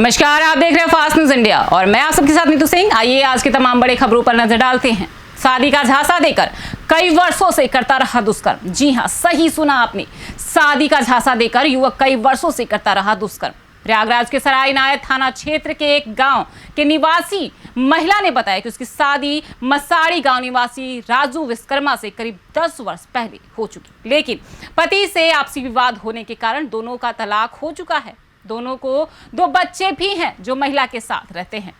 नमस्कार, आप देख रहे हैं फास्ट न्यूज इंडिया और मैं आप सबके साथ नीतू सिंह। आइए आज की तमाम बड़ी खबरों पर नजर डालते हैं। शादी का झांसा देकर कई वर्षों से करता रहा दुष्कर्म। जी हां, सही सुना आपने, शादी का झांसा देकर युवक कई वर्षों से करता रहा दुष्कर्म। प्रयागराज के सराय इनायत थाना क्षेत्र के एक गांव के निवासी महिला ने बताया कि उसकी शादी मसाड़ी गांव निवासी राजू विश्वकर्मा से करीब 10 वर्ष पहले हो चुकी, लेकिन पति से आपसी विवाद होने के कारण दोनों का तलाक हो चुका है। दोनों को 2 बच्चे भी हैं जो महिला के साथ रहते हैं।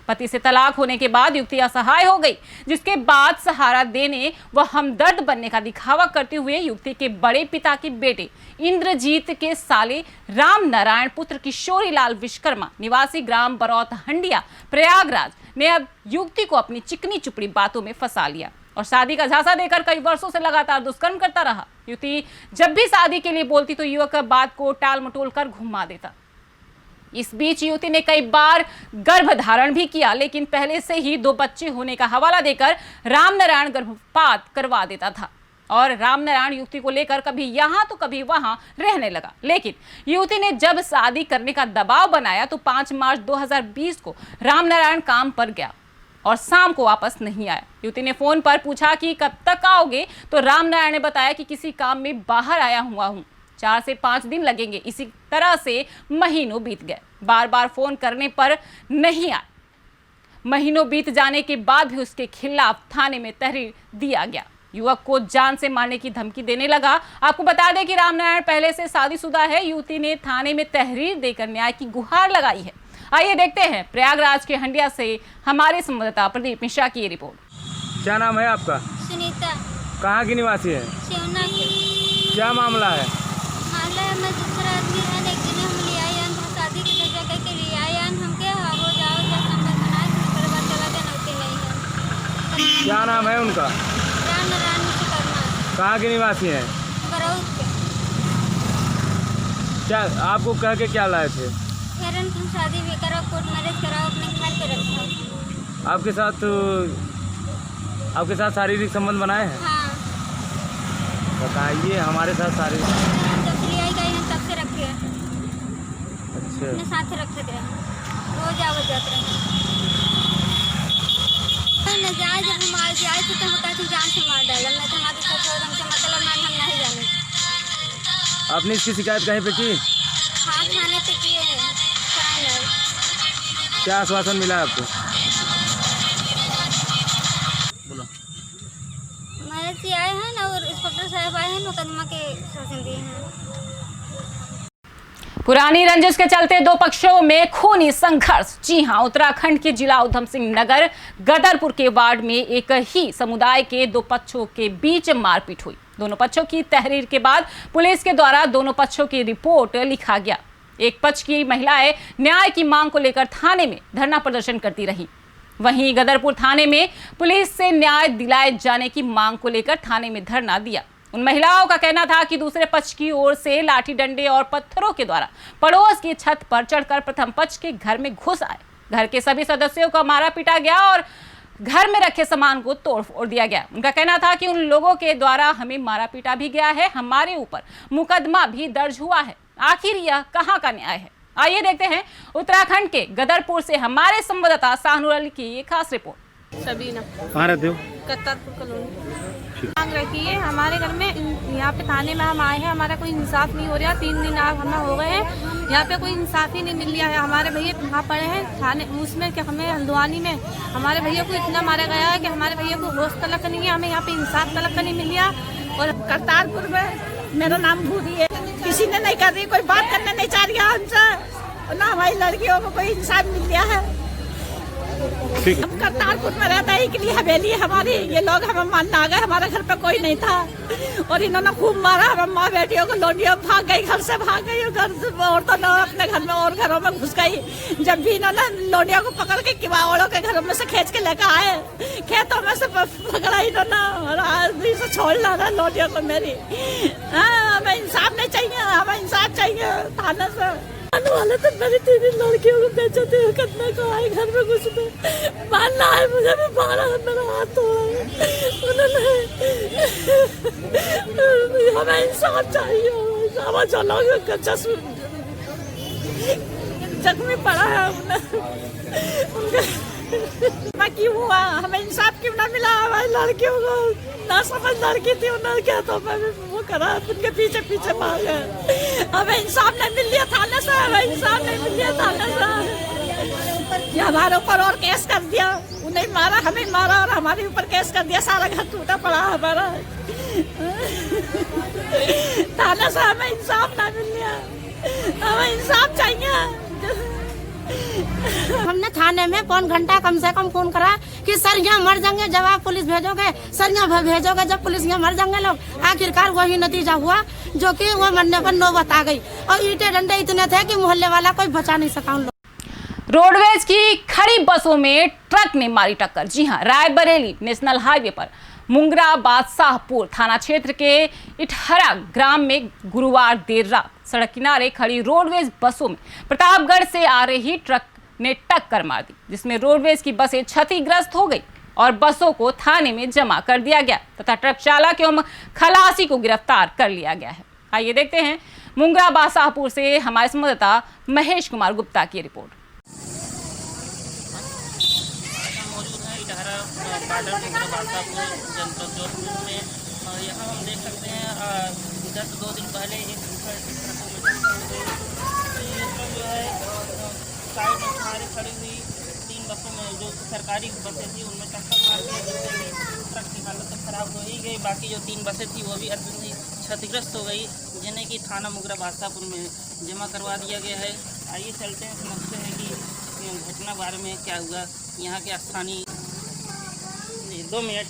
पति से तलाक होने के बाद युवती असहाय हो गई, जिसके बाद सहारा देने व हमदर्द बनने का दिखावा करते हुए युवती के बड़े पिता के बेटे इंद्रजीत के साले राम नारायण पुत्र किशोरी लाल विश्वकर्मा निवासी ग्राम बरौत हंडिया प्रयागराज ने अब युवती को अपनी चिकनी चुपड़ी बातों में फंसा लिया और शादी का झांसा देकर कई वर्षों से लगातार दुष्कर्म करता रहा। युवती जब भी शादी के लिए बोलती तो युवक बात को टाल मटोल कर घुमा देता। इस बीच युवती ने कई बार गर्भ धारण भी किया, लेकिन पहले से ही 2 बच्चे होने का हवाला देकर रामनारायण गर्भपात करवा देता था और रामनारायण युवती को लेकर कभी यहां तो कभी वहां रहने लगा। लेकिन युवती ने जब शादी करने का दबाव बनाया तो 5 मार्च 2020 को रामनारायण काम पर गया और शाम को वापस नहीं आया। युवती ने फोन पर पूछा कि कब तक आओगे, तो रामनारायण ने बताया कि किसी काम में बाहर आया हुआ हूँ, 4 से 5 दिन लगेंगे। इसी तरह से महीनों बीत गए, बार बार फोन करने पर नहीं आए। महीनों बीत जाने के बाद भी उसके खिलाफ थाने में तहरीर दिया गया। युवक को जान से मारने की धमकी देने लगा। आपको बता दें कि रामनारायण पहले से शादीशुदा है। युवती ने थाने में तहरीर देकर न्याय की गुहार लगाई है। आइए देखते हैं प्रयागराज के हंडिया से हमारे संवाददाता प्रदीप मिश्रा की ये रिपोर्ट। क्या नाम है आपका? सुनीता। कहाँ की निवासी है? शिवना की। क्या मामला है? मामला है, मैं दूसरा आदमी है, एक दिन हम ले आए हम शादी की जगह के लिए आए हम के हो जाओ जब नंबर बनाए फिर बाद चला गया नौते नहीं है। क्या नाम है उनका? राम नारायण विश्वकर्मा। कहाँ की निवासी है? बरौत के। क्या आपको कह के क्या लाए थे? फिर तुम शादी भी करो, कोर्ट मैरिज कराओ, अपने घर पे रखो। आपके साथ शारीरिक संबंध बनाए हैं? हाँ। बताइए। हमारे साथ शारीरिक जब से ले आई गई हैं तब से रखे। अच्छा। अपने साथ रखते थे, रोज आवत जाते रहे। जाए जब हम आ जाए तो हम कहते जान से मार डाला। मैं तो हमारे साथ से मतलब हम नहीं जाने। आपने इसकी शिकायत कहीं पे की? हाँ, थाने पे किए हैं। क्या आश्वासन मिला आपको? बोलो। मैरिज से आए हैं ना और इंस्पेक्टर साहब आए हैं, मुकदमा के शासन दिए हैं। पुरानी रंजिश के चलते 2 पक्षों में खूनी संघर्ष। जी हां, उत्तराखंड के जिला उधम सिंह नगर गदरपुर के वार्ड में एक ही समुदाय के 2 पक्षों के बीच मारपीट हुई। दोनों पक्षों की तहरीर के बाद पुलिस के द्वारा दोनों पक्षों की रिपोर्ट लिखा गया। एक पक्ष की महिलाएं न्याय की मांग को लेकर थाने में धरना प्रदर्शन करती रही, वहीं गदरपुर थाने में पुलिस से न्याय दिलाए जाने की मांग को लेकर थाने में धरना दिया। उन महिलाओं का कहना था कि दूसरे पक्ष की ओर से लाठी डंडे और पत्थरों के द्वारा पड़ोस की छत पर चढ़कर प्रथम पक्ष के घर में घुस आए। घर के सभी सदस्यों को मारा पीटा गया और घर में रखे सामान को तोड़ फोड़ दिया गया। उनका कहना था कि उन लोगों के द्वारा हमें मारा पीटा भी गया है, हमारे ऊपर मुकदमा भी दर्ज हुआ है। आखिर यह कहां का न्याय है? आइए देखते हैं उत्तराखंड के गदरपुर से हमारे संवाददाता शाहनुर अली की ये खास रिपोर्ट। सबीना। कहाँ रहते हो? कत्तारपुर कॉलोनी। मांग रखी है हमारे घर में, यहाँ पे थाने में हम आए हैं, हमारा कोई इंसाफ नहीं हो रहा। 3 दिन आप हमें हो गए हैं, यहाँ पे कोई इंसाफ ही नहीं मिल रहा है। हमारे भैया वहाँ पड़े हैं थाने उसमें क्या हमें हल्द्वानी में हमारे भैया को इतना मारा गया है कि हमारे भैया को होश तलक नहीं है, हमें यहाँ पे इंसाफ तलक नहीं मिल रहा। और करतारपुर में मेरा नाम भूरी है, किसी ने नहीं कर रही, कोई बात करने नहीं चाह रही हमसे, ना हमारी लड़कियों को कोई इंसाफ मिल गया है। हम करतारपुर में रहता है के लिए हवेली है हमारी, ये लोग हमें मारने आ गए, हमारे घर पे कोई नहीं था और इन्होंने खूब मारा हमें माँ बेटियों को। लोडियों भाग गई, घर से भाग गई, घर से औरतों ने अपने घर में और घरों में घुस गई। जब भी इन्होंने लोडियों को पकड़ के किवाड़ों के घरों में से खींच के लेकर आए, खेतों में से पकड़ा इन्होंने और आदमी से छोड़ लाना लोडियों को मेरी। हमें इंसाफ नहीं चाहिए, हमें इंसाफ चाहिए थाने से। वाले तो मेरी 3 लड़कियों को बेचते हुए कितने को आए घर में घुस में मारना है, मुझे भी मारा है, मेरा हाथ तोड़ा उन्होंने। हमें इंसाफ चाहिए, हमें चलो जख्मी पड़ा है उनका क्यों हुआ, हमें इंसाफ क्यों ना मिला। हमारी लड़कियों को ना समझ लड़की थी, उन्होंने क्या तो मैं वो करा, उनके पीछे पीछे मार गए। हमें इंसाफ नहीं मिल लिया थाने से, हमें इंसाफ नहीं मिल लिया थाने से। ये हमारे ऊपर और केस कर दिया, उन्हें मारा हमें मारा और हमारे ऊपर केस कर दिया। सारा घर टूटा पड़ा हमारा। थाने से हमें इंसाफ ना मिल लिया, हमें इंसाफ चाहिए। हमने थाने में 1 घंटा कम से कम फोन करा कि सर यहाँ मर जाएंगे जब आप पुलिस भेजोगे, सर यहाँ भेजोगे जब पुलिस यहाँ मर जाएंगे लोग। आखिरकार वही नतीजा हुआ जो कि वो मरने पर नौबत आ गई और ईंटे डंडे इतने थे कि मोहल्ले वाला कोई बचा नहीं सका उन लोग। रोडवेज की खड़ी बसों में ट्रक ने मारी टक्कर। जी हां, रायबरेली नेशनल हाईवे पर मुंगरा बादशाहपुर थाना क्षेत्र के इटहरा ग्राम में गुरुवार देर रात सड़क किनारे खड़ी रोडवेज बसों में प्रतापगढ़ से आ रही ट्रक ने टक्कर मार दी, जिसमें रोडवेज की बसें क्षतिग्रस्त हो गई और बसों को थाने में जमा कर दिया गया तथा ट्रक चालक एवं खलासी को गिरफ्तार कर लिया गया है। आइए देखते हैं मुंगरा बादशाहपुर से हमारे संवाददाता महेश कुमार गुप्ता की रिपोर्ट। मौजूद है इटहरा बॉर्डर मुंगरा बादशाहपुर जनपद जोधपुर में। यहाँ हम देख सकते हैं गत 2 दिन पहले एक ट्रक जो है साइड में किनारे खड़ी हुई 3 बसों में जो सरकारी बसें थी उनमें टक्कर मार दी, जिससे ट्रक की हालत तो खराब हो ही गई। बाकी जो 3 बसें थी वो भी अत्यंत क्षतिग्रस्त हो गई, जिन्हें कि थाना मुंगरा बादशाहपुर में जमा करवा दिया गया है। आइए चलते हैं, समझते हैं कि घटना बारे में क्या हुआ। यहाँ के स्थानीय 2 मिनट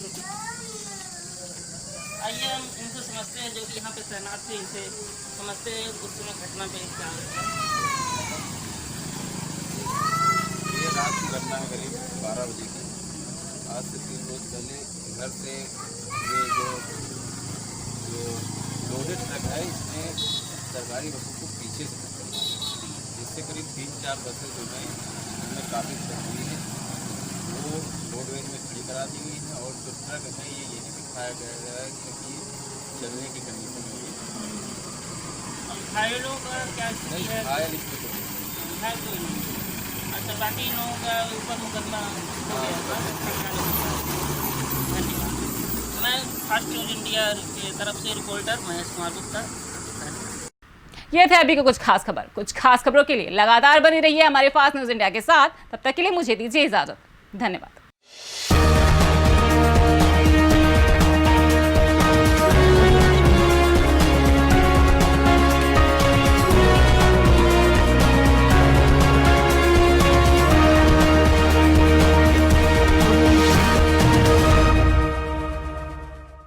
आइए हम इनसे समझते हैं जो कि यहाँ पे तैनात थे, इनसे समझते हैं उस समय घटना पे क्या ये रात की घटना है करीब 12 बजे की। आज से 3 रोज पहले घर से ये जो लोडेड ट्रक है इसने सरकारी बसों को पीछे से टक्कर मारी, जिससे करीब 3-4 बसें जो हैं उनमें काफ़ी क्षति है, वो रोडवेज में खड़ी करा दी गई है। और जो ट्रक है ये नहीं दिखाया गया है क्योंकि चलने की कंडीशन में घायलों का क्या स्थिति है? घायल इसमें तो घायल कोई नहीं। अच्छा, बाकी लोगों का ऊपर मुकदमा हो गया। धन्यवाद। मैं फास्ट न्यूज इंडिया की तरफ से रिपोर्टर महेश कुमार गुप्ता। ये थे अभी के कुछ खास खबर। कुछ खास खबरों के लिए लगातार बनी रहिए हमारे फास्ट न्यूज इंडिया के साथ। तब तक के लिए मुझे दीजिए इजाजत। धन्यवाद।